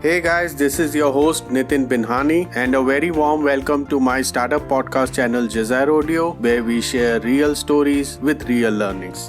Hey guys, this is your host Nitin Binhani and a very warm welcome to my startup podcast channel Jazair Audio, where we share real stories with real learnings.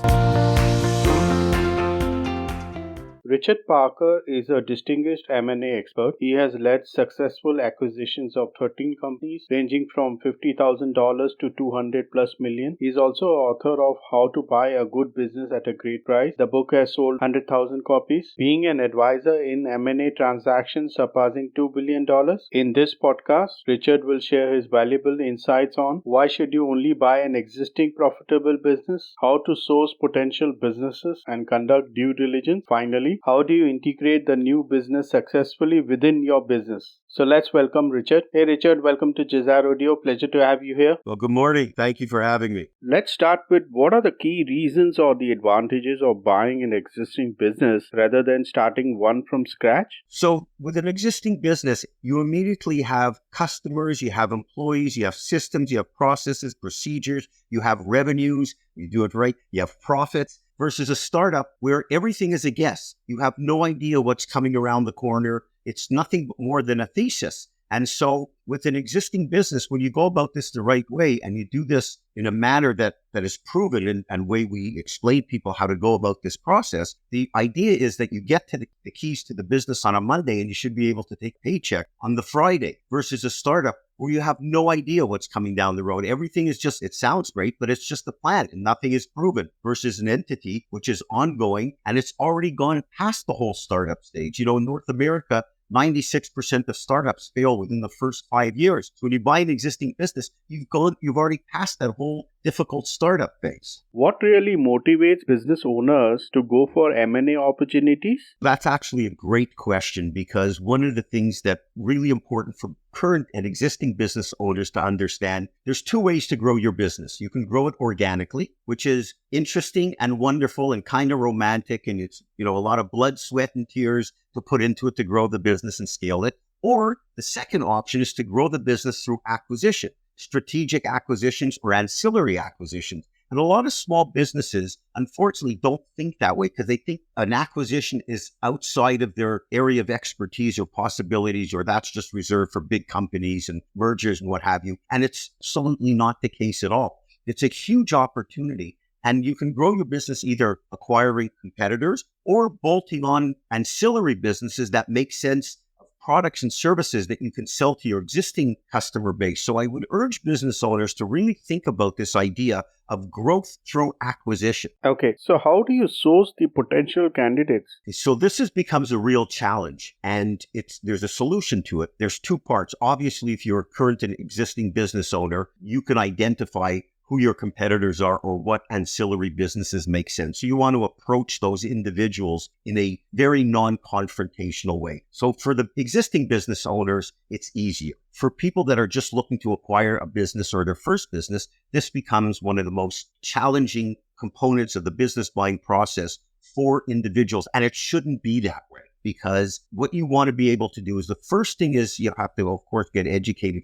Richard Parker is a distinguished M&A expert. He has led successful acquisitions of 13 companies ranging from $50,000 to 200 plus million. He is also author of How to Buy a Good Business at a Great Price. The book has sold 100,000 copies. Being an advisor in M&A transactions surpassing $2 billion. In this podcast, Richard will share his valuable insights on why should you only buy an existing profitable business, how to source potential businesses and conduct due diligence. Finally, how do you integrate the new business successfully within your business? So let's welcome Richard. Hey Richard, welcome to Jazair Audio. Pleasure to have you here. Well, good morning. Thank you for having me. Let's start with what are the key reasons or the advantages of buying an existing business rather than starting one from scratch? So with an existing business, you immediately have customers, you have employees, you have systems, you have processes, procedures, you have revenues, you do it right, you have profits. Versus a startup where everything is a guess. You have no idea what's coming around the corner. It's nothing more than a thesis. And so with an existing business, when you go about this the right way and you do this in a manner that is proven and way we explain people how to go about this process, the idea is that you get to the keys to the business on a Monday and you should be able to take a paycheck on the Friday versus a startup where you have no idea what's coming down the road. Everything is just, it sounds great, but it's just a plan and nothing is proven versus an entity which is ongoing and it's already gone past the whole startup stage. You know, in North America, 96% of startups fail within the first 5 years. So when you buy an existing business, you've already passed that whole difficult startup phase. What really motivates business owners to go for M&A opportunities? That's actually a great question because one of the things that's really important for current and existing business owners to understand, there's two ways to grow your business. You can grow it organically, which is interesting and wonderful and kind of romantic. And it's, a lot of blood, sweat, and tears to put into it to grow the business and scale it. Or the second option is to grow the business through acquisition, strategic acquisitions or ancillary acquisitions. And a lot of small businesses, unfortunately, don't think that way because they think an acquisition is outside of their area of expertise or possibilities, or that's just reserved for big companies and mergers and what have you. And it's absolutely not the case at all. It's a huge opportunity. And you can grow your business either acquiring competitors or bolting on ancillary businesses that make sense, products and services that you can sell to your existing customer base. So I would urge business owners to really think about this idea of growth through acquisition. Okay, so how do you source the potential candidates? So this becomes a real challenge, and there's a solution to it. There's two parts. Obviously, if you're a current and existing business owner, you can identify who your competitors are or what ancillary businesses make sense. So you want to approach those individuals in a very non-confrontational way. So for the existing business owners, it's easier. For people that are just looking to acquire a business or their first business, this becomes one of the most challenging components of the business buying process for individuals. And it shouldn't be that way. Because what you want to be able to do is the first thing is you have to, of course, get educated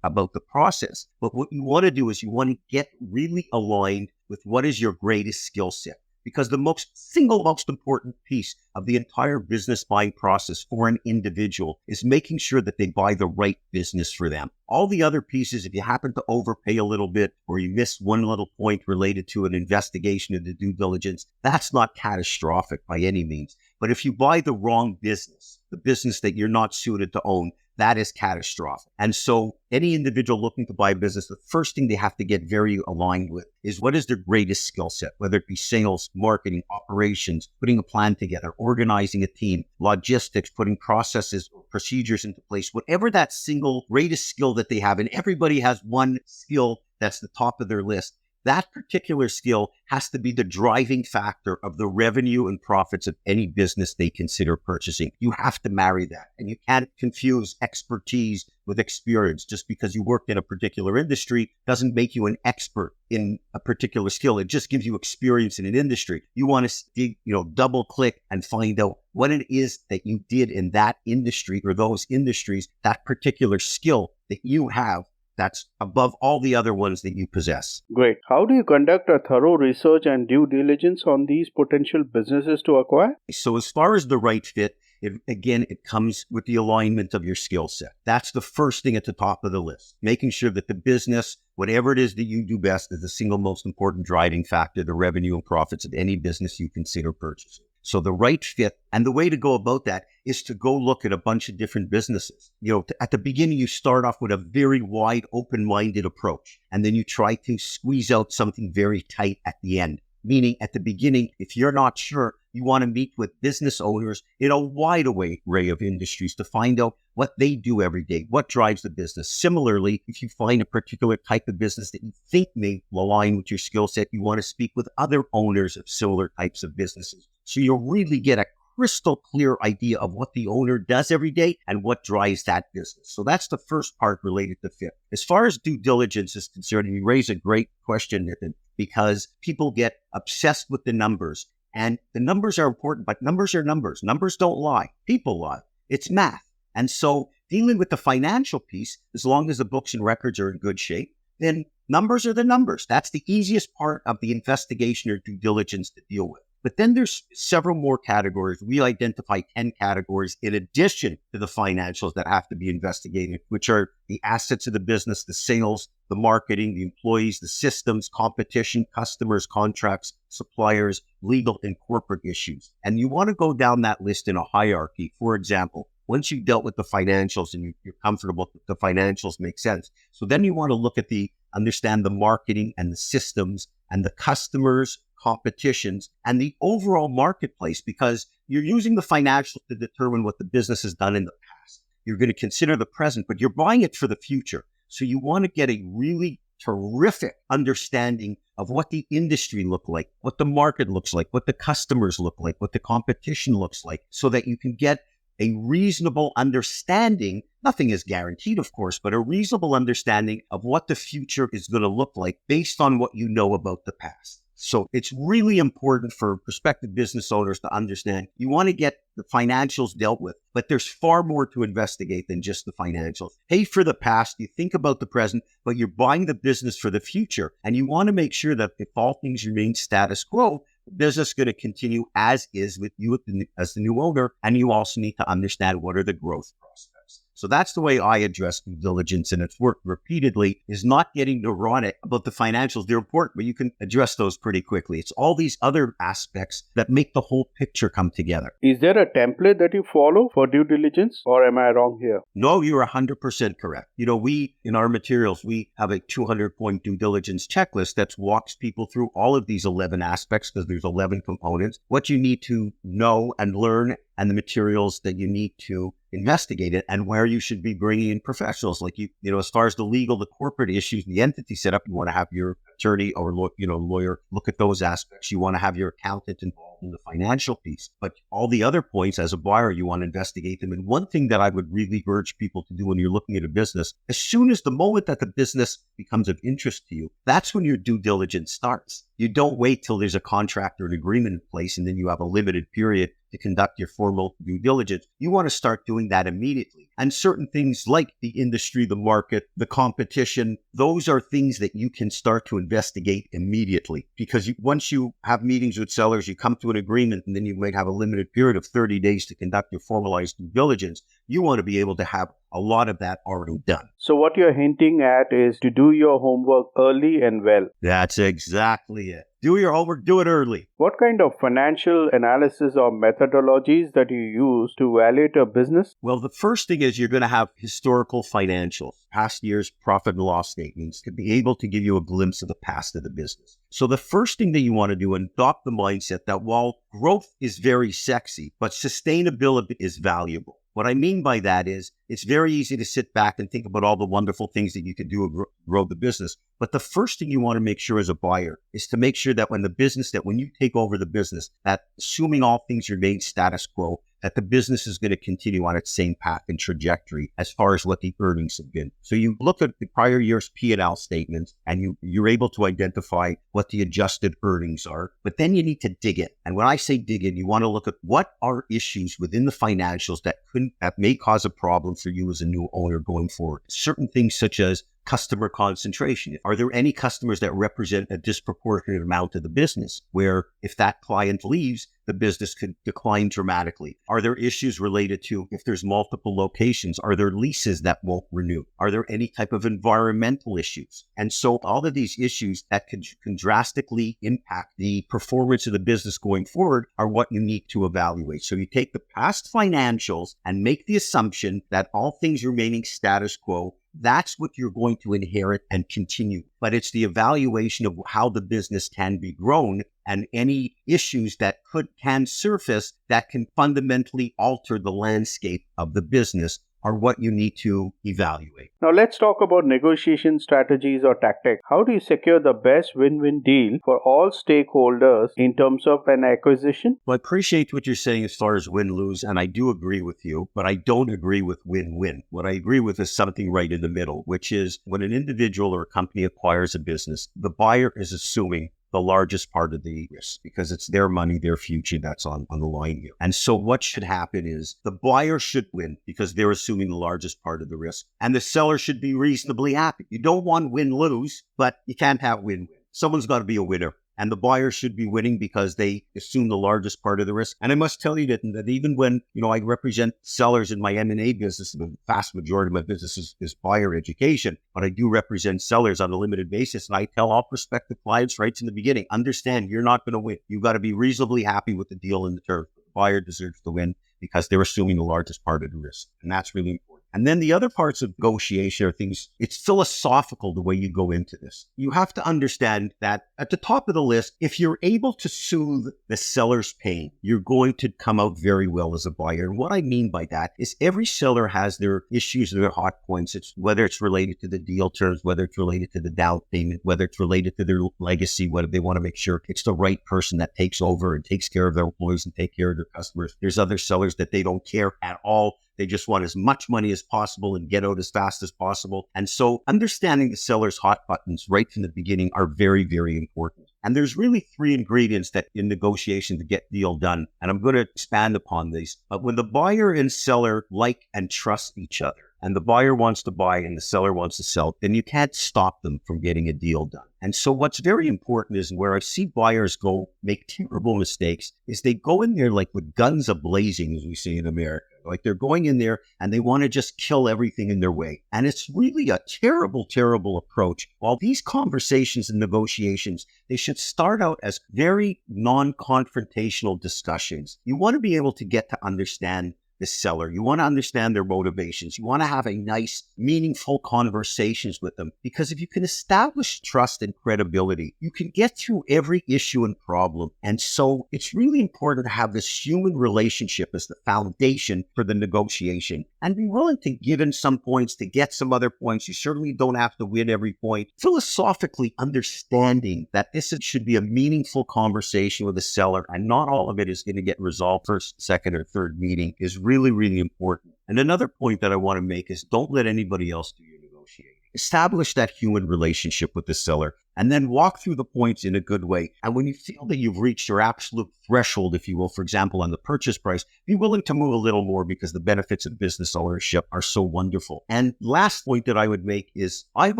about the process. But what you want to do is you want to get really aligned with what is your greatest skill set. Because the single most important piece of the entire business buying process for an individual is making sure that they buy the right business for them. All the other pieces, if you happen to overpay a little bit or you miss one little point related to an investigation into due diligence, that's not catastrophic by any means. But if you buy the wrong business, the business that you're not suited to own, that is catastrophic. And so any individual looking to buy a business, the first thing they have to get very aligned with is what is their greatest skill set, whether it be sales, marketing, operations, putting a plan together, organizing a team, logistics, putting processes, procedures into place, whatever that single greatest skill that they have. And everybody has one skill that's the top of their list. That particular skill has to be the driving factor of the revenue and profits of any business they consider purchasing. You have to marry that. And you can't confuse expertise with experience. Just because you worked in a particular industry doesn't make you an expert in a particular skill. It just gives you experience in an industry. You want to double click and find out what it is that you did in that industry or those industries, that particular skill that you have that's above all the other ones that you possess. Great. How do you conduct a thorough research and due diligence on these potential businesses to acquire? So as far as the right fit, It comes with the alignment of your skill set. That's the first thing at the top of the list, making sure that the business, whatever it is that you do best, is the single most important driving factor, the revenue and profits of any business you consider purchasing. So the right fit, and the way to go about that is to go look at a bunch of different businesses. At the beginning, you start off with a very wide, open-minded approach, and then you try to squeeze out something very tight at the end. Meaning at the beginning, if you're not sure, you want to meet with business owners in a wide array of industries to find out what they do every day, what drives the business. Similarly, if you find a particular type of business that you think may align with your skill set, you want to speak with other owners of similar types of businesses. So you'll really get a crystal clear idea of what the owner does every day and what drives that business. So that's the first part related to fit. As far as due diligence is concerned, you raise a great question, Nathan, because people get obsessed with the numbers. And the numbers are important, but numbers are numbers. Numbers don't lie. People lie. It's math. And so dealing with the financial piece, as long as the books and records are in good shape, then numbers are the numbers. That's the easiest part of the investigation or due diligence to deal with. But then there's several more categories. We identify 10 categories in addition to the financials that have to be investigated, which are the assets of the business, the sales, the marketing, the employees, the systems, competition, customers, contracts, suppliers, legal and corporate issues. And you want to go down that list in a hierarchy. For example, once you've dealt with the financials and you're comfortable that the financials make sense. So then you want to look at understand the marketing and the systems and the customers, competitions, and the overall marketplace, because you're using the financials to determine what the business has done in the past. You're going to consider the present, but you're buying it for the future. So you want to get a really terrific understanding of what the industry looks like, what the market looks like, what the customers look like, what the competition looks like, so that you can get a reasonable understanding. Nothing is guaranteed, of course, but a reasonable understanding of what the future is going to look like based on what you know about the past. So it's really important for prospective business owners to understand you want to get the financials dealt with, but there's far more to investigate than just the financials. Pay for the past, you think about the present, but you're buying the business for the future. And you want to make sure that if all things remain status quo, the business is going to continue as is with you as the new owner. And you also need to understand what are the growth prospects. So that's the way I address due diligence, and it's worked repeatedly, is not getting neurotic about the financials. They're important, but you can address those pretty quickly. It's all these other aspects that make the whole picture come together. Is there a template that you follow for due diligence, or am I wrong here? No, you're 100% correct. In our materials, we have a 200-point due diligence checklist that walks people through all of these 11 aspects, because there's 11 components, what you need to know and learn, and the materials that you need to investigate it, and where you should be bringing in professionals. Like as far as the legal, the corporate issues, the entity setup, you want to have your attorney or lawyer look at those aspects. You want to have your accountant involved in the financial piece. But all the other points, as a buyer, you want to investigate them. And one thing that I would really urge people to do when you're looking at a business, the moment that the business becomes of interest to you, that's when your due diligence starts. You don't wait till there's a contract or an agreement in place and then you have a limited period to conduct your formal due diligence. You want to start doing that immediately. And certain things like the industry, the market, the competition, those are things that you can start to investigate immediately. Because once you have meetings with sellers, you come to an agreement, and then you might have a limited period of 30 days to conduct your formalized due diligence. You want to be able to have a lot of that already done. So what you're hinting at is to do your homework early and well. That's exactly it. Do your homework, do it early. What kind of financial analysis or methodologies that you use to evaluate a business? Well, the first thing is you're going to have historical financials, past year's profit and loss statements, to be able to give you a glimpse of the past of the business. So the first thing that you want to do, adopt the mindset that while growth is very sexy, but sustainability is valuable. What I mean by that is it's very easy to sit back and think about all the wonderful things that you can do to grow the business. But the first thing you want to make sure as a buyer is to make sure that when you take over the business, that assuming all things remain status quo, that the business is going to continue on its same path and trajectory as far as what the earnings have been. So you look at the prior year's P&L statements and you're able to identify what the adjusted earnings are, but then you need to dig in. And when I say dig in, you want to look at what are issues within the financials that may cause a problem for you as a new owner going forward. Certain things such as customer concentration. Are there any customers that represent a disproportionate amount of the business where if that client leaves, the business could decline dramatically? Are there issues related to if there's multiple locations? Are there leases that won't renew? Are there any type of environmental issues? And so all of these issues that can drastically impact the performance of the business going forward are what you need to evaluate. So you take the past financials and make the assumption that all things remaining status quo, that's what you're going to inherit and continue. But it's the evaluation of how the business can be grown and any issues that can surface that can fundamentally alter the landscape of the business are what you need to evaluate. Now let's talk about negotiation strategies or tactics. How do you secure the best win-win deal for all stakeholders in terms of an acquisition? Well, I appreciate what you're saying as far as win-lose, and I do agree with you, but I don't agree with win-win. What I agree with is something right in the middle, which is when an individual or a company acquires a business, the buyer is assuming the largest part of the risk because it's their money, their future that's on the line here. And so what should happen is the buyer should win because they're assuming the largest part of the risk. And the seller should be reasonably happy. You don't want win-lose, but you can't have win-win. Someone's got to be a winner. And the buyer should be winning because they assume the largest part of the risk. And I must tell you that even when, I represent sellers in my M&A business, the vast majority of my business is buyer education, but I do represent sellers on a limited basis. And I tell all prospective clients right from the beginning, understand you're not going to win. You've got to be reasonably happy with the deal and the terms. The buyer deserves to win because they're assuming the largest part of the risk. And that's really important. And then the other parts of negotiation are things, it's philosophical the way you go into this. You have to understand that at the top of the list, if you're able to soothe the seller's pain, you're going to come out very well as a buyer. And what I mean by that is every seller has their issues and their hot points. It's whether it's related to the deal terms, whether it's related to the down payment, whether it's related to their legacy, whether they want to make sure it's the right person that takes over and takes care of their employees and take care of their customers. There's other sellers that they don't care at all. They just want as much money as possible and get out as fast as possible. And so understanding the seller's hot buttons right from the beginning are very, very important. And there's really 3 ingredients that in negotiation to get the deal done. And I'm going to expand upon these. But when the buyer and seller like and trust each other, and the buyer wants to buy and the seller wants to sell, then you can't stop them from getting a deal done. And so what's very important is where I see buyers make terrible mistakes is they go in there like with guns a-blazing, as we say in America. Like they're going in there and they want to just kill everything in their way. And it's really a terrible, terrible approach. While these conversations and negotiations, they should start out as very non-confrontational discussions. You want to be able to get to understand the seller. You want to understand their motivations. You want to have a nice, meaningful conversations with them. Because if you can establish trust and credibility, you can get through every issue and problem. And so it's really important to have this human relationship as the foundation for the negotiation and be willing to give in some points to get some other points. You certainly don't have to win every point. Philosophically understanding that this should be a meaningful conversation with the seller and not all of it is going to get resolved first, second, or third meeting is really, really important. And another point that I want to make is don't let anybody else do your negotiating. Establish that human relationship with the seller and then walk through the points in a good way. And when you feel that you've reached your absolute threshold, if you will, for example, on the purchase price, be willing to move a little more because the benefits of business ownership are so wonderful. And last point that I would make is I've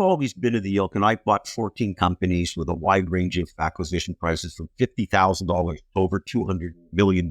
always been of the ilk, and I've bought 14 companies with a wide range of acquisition prices from $50,000 to over $200 million.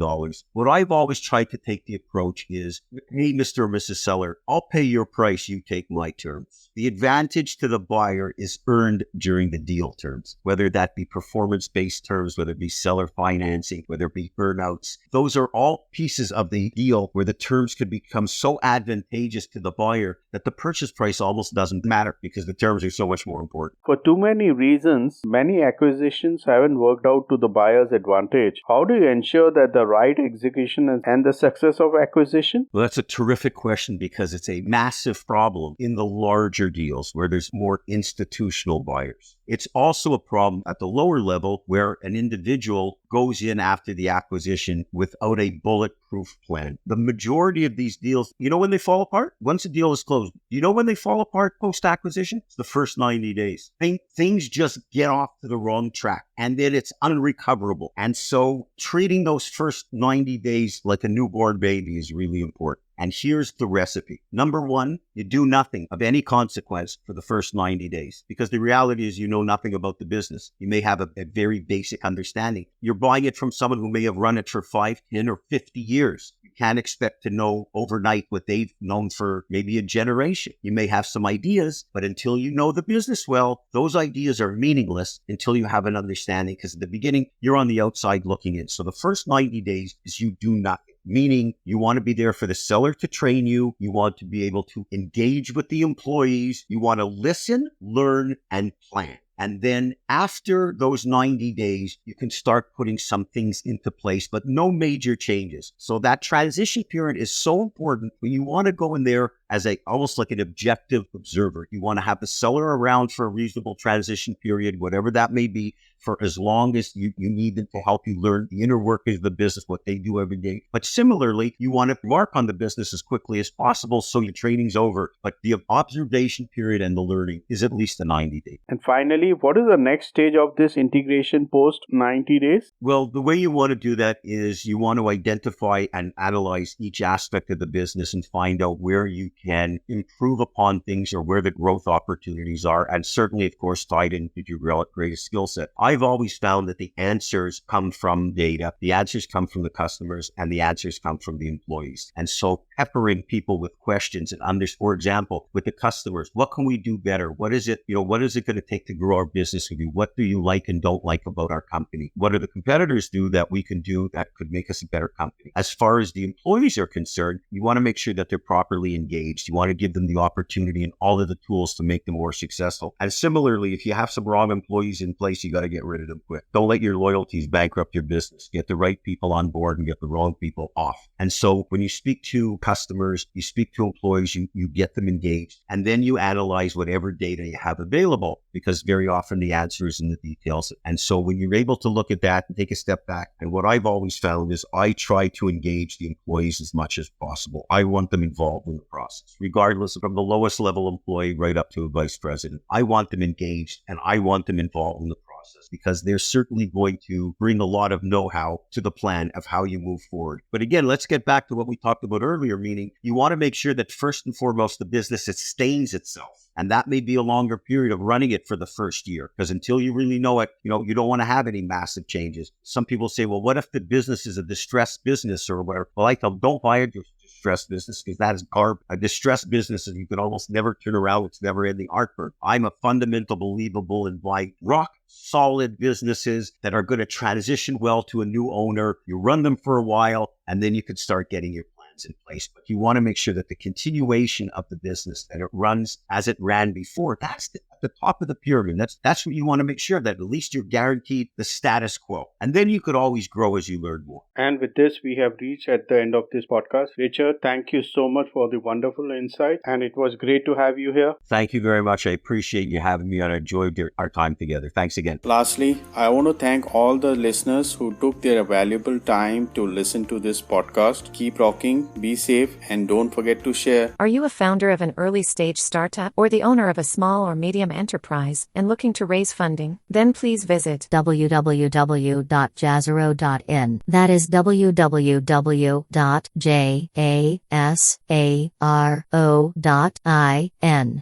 What I've always tried to take the approach is, hey, Mr. or Mrs. Seller, I'll pay your price, you take my terms. The advantage to the buyer is earned during the deal terms, whether that be performance-based terms, whether it be seller financing, whether it be earnouts. Those are all pieces of the deal where the terms could become so advantageous to the buyer that the purchase price almost doesn't matter because the terms are so much more important. For too many reasons, many acquisitions haven't worked out to the buyer's advantage. How do you ensure that the right execution and the success of acquisition? Well, that's a terrific question because it's a massive problem in the larger deals where there's more institutional buyers. It's also a problem at the lower level where an individual goes in after the acquisition without a bulletproof plan. The majority of these deals, you know when they fall apart? Once a deal is closed, you know when they fall apart post-acquisition? It's the first 90 days. Things just get off to the wrong track and then it's unrecoverable. And so treating those first 90 days like a newborn baby is really important. And here's the recipe. Number one, you do nothing of any consequence for the first 90 days, because the reality is you know nothing about the business. You may have a very basic understanding. You're buying it from someone who may have run it for 5, 10, or 50 years. You can't expect to know overnight what they've known for maybe a generation. You may have some ideas, but until you know the business well, those ideas are meaningless until you have an understanding, because at the beginning, you're on the outside looking in. So the first 90 days is you do nothing. Meaning you want to be there for the seller to train you. You want to be able to engage with the employees. You want to listen, learn, and plan. And then after those 90 days, you can start putting some things into place, but no major changes. So that transition period is so important. When you want to go in there as almost like an objective observer. You want to have the seller around for a reasonable transition period, whatever that may be, for as long as you need them to help you learn the inner workings of the business, what they do every day. But similarly, you want to mark on the business as quickly as possible so your training's over. But the observation period and the learning is at least a 90 days. And finally, what is the next stage of this integration post 90 days? Well, the way you want to do that is you want to identify and analyze each aspect of the business and find out where you can improve upon things or where the growth opportunities are. And certainly, of course, tied into your greatest skill set. I've always found that the answers come from data, the answers come from the customers, and the answers come from the employees. And so peppering people with questions and for example, with the customers, what can we do better? What is it going to take to grow our business with you? What do you like and don't like about our company? What do the competitors do that we can do that could make us a better company? As far as the employees are concerned, you want to make sure that they're properly engaged. You want to give them the opportunity and all of the tools to make them more successful. And similarly, if you have some wrong employees in place, you got to get rid of them quick. Don't let your loyalties bankrupt your business. Get the right people on board and get the wrong people off. And so when you speak to customers, you speak to employees, you get them engaged, and then you analyze whatever data you have available, because very often the answer is in the details. And so when you're able to look at that and take a step back, and what I've always found is I try to engage the employees as much as possible. I want them involved in the process, regardless from the lowest level employee right up to a vice president. I want them engaged and I want them involved in the process, because they're certainly going to bring a lot of know-how to the plan of how you move forward. But again, let's get back to what we talked about earlier, meaning you want to make sure that first and foremost, the business sustains itself. And that may be a longer period of running it for the first year, because until you really know it, you don't want to have any massive changes. Some people say, well, what if the business is a distressed business or whatever? Well, I tell them, don't buy a distressed business, because that is garbage. A distressed business is you can almost never turn around. It's never ending heartburn. I'm a fundamental believer in buying rock solid businesses that are going to transition well to a new owner. You run them for a while, and then you can start getting your plans in place. But you want to make sure that the continuation of the business, that it runs as it ran before, that's at the top of the pyramid. That's what you want to make sure, that at least you're guaranteed the status quo. And then you could always grow as you learn more. And with this, we have reached at the end of this podcast. Richard, thank you so much for the wonderful insight, and it was great to have you here. Thank you very much. I appreciate you having me, and I enjoyed our time together. Thanks again. Lastly, I want to thank all the listeners who took their valuable time to listen to this podcast. Keep rocking, be safe, and don't forget to share. Are you a founder of an early stage startup or the owner of a small or medium enterprise and looking to raise funding? Then please visit www.jazaro.in. That is www.jasaro.in.